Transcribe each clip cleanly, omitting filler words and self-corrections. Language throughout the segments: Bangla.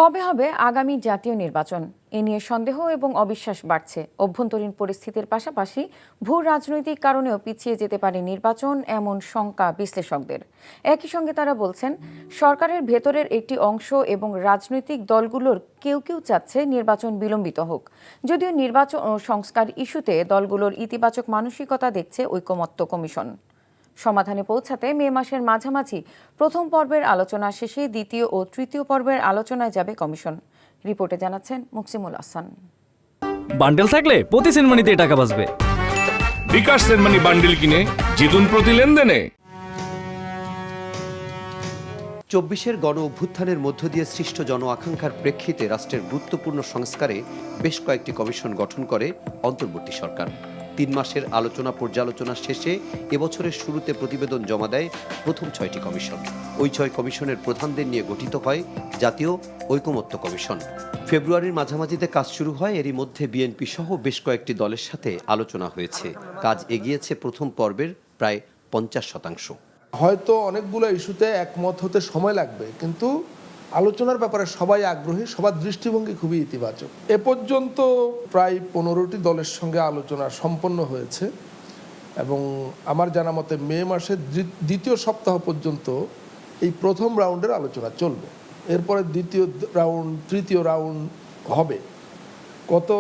কবে হবে আগামী জাতীয় নির্বাচন এ নিয়ে সন্দেহ এবং অবিশ্বাস বাড়ছে। অভ্যন্তরীণ পরিস্থিতির পাশাপাশি ভূ রাজনৈতিক কারণেও পিছিয়ে যেতে পারে নির্বাচন, এমন শঙ্কা বিশ্লেষকদের। একই সঙ্গে তারা বলছেন, সরকারের ভেতরের একটি অংশ এবং রাজনৈতিক দলগুলোর কেউ কেউ চাচ্ছে নির্বাচন বিলম্বিত হোক। যদিও নির্বাচন ও সংস্কার ইস্যুতে দলগুলোর ইতিবাচক মানসিকতা দেখছে ঐকমত্য কমিশন। সমাধানে পৌঁছাতে মে মাসের মাঝামাঝি প্রথম পর্বের আলোচনা শেষে দ্বিতীয় ও তৃতীয় পর্বের আলোচনায় যাবে কমিশন। রিপোর্টে জানাচ্ছেন মুকসিমুল হাসান। বান্ডেল থাকলে প্রতি সেনমানিতে টাকা বাঁচবে। বিকাশ সেনমানি বান্ডেল কিনে জিতুন প্রতি লেনদেনে। ২৪-এর গণ অভ্যুত্থানের মধ্য দিয়ে সৃষ্ট জন আকাঙ্ক্ষার প্রেক্ষিতে রাষ্ট্রের গুরুত্বপূর্ণ সংস্কারে বেশ কয়েকটি কমিশন গঠন করে অন্তর্বর্তী সরকার। ৩ মাসের আলোচনা পর্যালোচনা শেষে এবছরের শুরুতে প্রতিবেদন জমা দেয় প্রথম ৬টি কমিশন। ওই ৬ কমিশনের প্রধানদের নিয়ে গঠিত হয় জাতীয় ঐকমত্য কমিশন। ফেব্রুয়ারির মাঝামাঝিতে কাজ শুরু হয়। এরই মধ্যে বিএনপি সহ বেশ কয়েকটি দলের সাথে আলোচনা হয়েছে। কাজ এগিয়েছে প্রথম পর্বের প্রায় ৫০%। হয়তো অনেকগুলো ইস্যুতে একমত হতে সময় লাগবে, কিন্তু আলোচনার ব্যাপারে সবাই আগ্রহী, সবার দৃষ্টিভঙ্গি খুবই ইতিবাচক। এ পর্যন্ত প্রায় 15টি দলের সঙ্গে আলোচনা সম্পন্ন হয়েছে এবং আমার জানা মতে মে মাসের দ্বিতীয় সপ্তাহ পর্যন্ত এই প্রথম রাউন্ডের আলোচনা চলবে। এরপরে দ্বিতীয় রাউন্ড, তৃতীয় রাউন্ড হবে। কত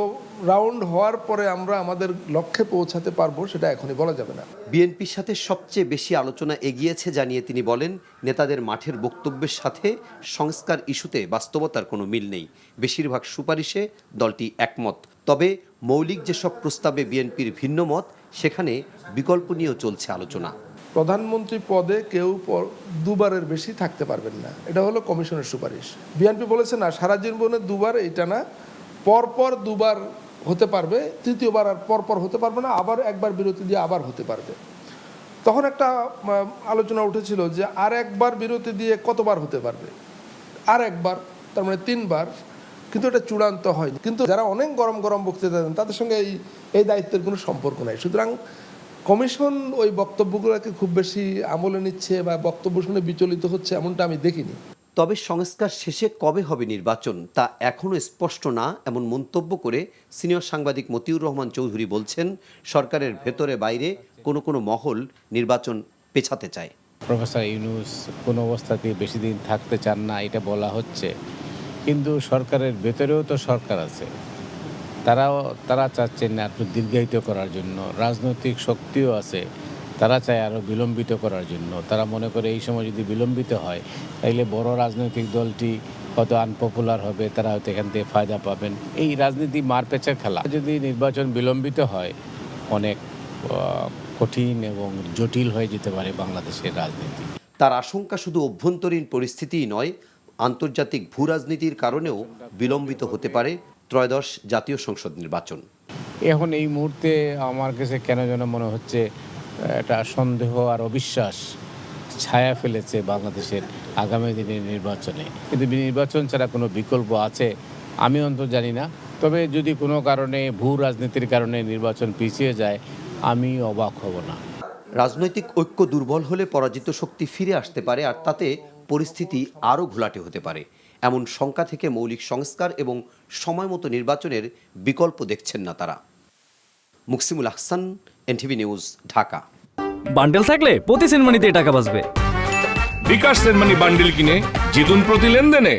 রাউন্ড হওয়ার পরে আমরা আমাদের লক্ষ্যে পৌঁছাতে পারবো সেটা এখনই বলা যাবে না। বিএনপির সাথে সবচেয়ে বেশি আলোচনা এগিয়েছে জানিয়ে তিনি বলেন, নেতাদের মাঠের বক্তব্যের সাথে সংস্কার ইস্যুতে বাস্তবতার কোনো মিল নেই। বেশিরভাগ সুপারিশে দলটি একমত। তবে মৌলিক যেসব প্রস্তাবে বিএনপির ভিন্ন মত, সেখানে বিকল্প নিয়েও চলছে আলোচনা। প্রধানমন্ত্রী পদে কেউ 2বারের বেশি থাকতে পারবেন না, এটা হলো কমিশনের সুপারিশ। বিএনপি বলেছে না, সারা জীবনে 2বার, এটা না, পরপর 2বার হতে পারবে, তৃতীয়বার আর পরপর হতে পারবে না, আবার একবার বিরতি দিয়ে আবার হতে পারবে। তখন একটা আলোচনা উঠেছিল যে আর একবার বিরতি দিয়ে কতবার হতে পারবে, আর একবার, তার মানে 3বার, কিন্তু এটা চূড়ান্ত হয়নি। কিন্তু যারা অনেক গরম গরম বক্তৃতা দেন তাদের সঙ্গে এই দায়িত্বের কোনো সম্পর্ক নাই। সুতরাং কমিশন ওই বক্তব্যগুলোকে খুব বেশি আমলে নিচ্ছে বা বক্তব্য শুনে বিচলিত হচ্ছে এমনটা আমি দেখিনি। তবে সংস্কার শেষে কবে হবে নির্বাচন তা এখনও স্পষ্ট না, এমন মন্তব্য করে সিনিয়র সাংবাদিক মতিউর রহমান চৌধুরী বলছেন, সরকারের ভেতরে বাইরে কোনো মহল নির্বাচন পেছাতে চায়। প্রফেসর ইউনূস কোনো অবস্থাতেই বেশি দিন থাকতে চান না, এটা বলা হচ্ছে, কিন্তু সরকারের ভেতরেও তো সরকার আছে, তারা চাচ্ছেন না একটু দীর্ঘায়িত করার জন্য। রাজনৈতিক শক্তিও আছে, তারা চায় আরও বিলম্বিত করার জন্য। তারা মনে করে এই সময় যদি বিলম্বিত হয় তাইলে বড় রাজনৈতিক দলটি হয়তো আনপপুলার হবে, তারা হয়তো এখান থেকে ফায়দা পাবেন। এই রাজনীতি মারপেঁচের খেলা। যদি নির্বাচন বিলম্বিত হয় অনেক কঠিন এবং জটিল হয়ে যেতে পারে বাংলাদেশের রাজনীতি। তার আশঙ্কা শুধু অভ্যন্তরীণ পরিস্থিতিই নয়, আন্তর্জাতিক ভূ রাজনীতির কারণেও বিলম্বিত হতে পারে ত্রয়োদশ জাতীয় সংসদ নির্বাচন। এখন এই মুহূর্তে আমার কাছে কেন যেন মনে হচ্ছে একটা সন্দেহ আর অবিশ্বাস ছায়া ফেলেছে বাংলাদেশের আগামী দিনের নির্বাচনে। কিন্তু নির্বাচন ছাড়া কোনো বিকল্প আছে আমি অন্তত জানি না। তবে যদি কোনো কারণে ভূ রাজনীতির কারণে নির্বাচন পিছিয়ে যায়, আমি অবাক হব না। রাজনৈতিক ঐক্য দুর্বল হলে পরাজিত শক্তি ফিরে আসতে পারে, আর তাতে পরিস্থিতি আরও ঘোলাটে হতে পারে। এমন শঙ্কা থেকে মৌলিক সংস্কার এবং সময়মতো নির্বাচনের বিকল্প দেখছেন না তারা। Muksimul Hasan, NTV news, Dhaka. Bundle থাকলে প্রতি সেনমানিতে টাকা বাঁচবে। বিকাশ সেনমানি বান্ডেল কিনে জিতুন প্রতি লেনদেনে।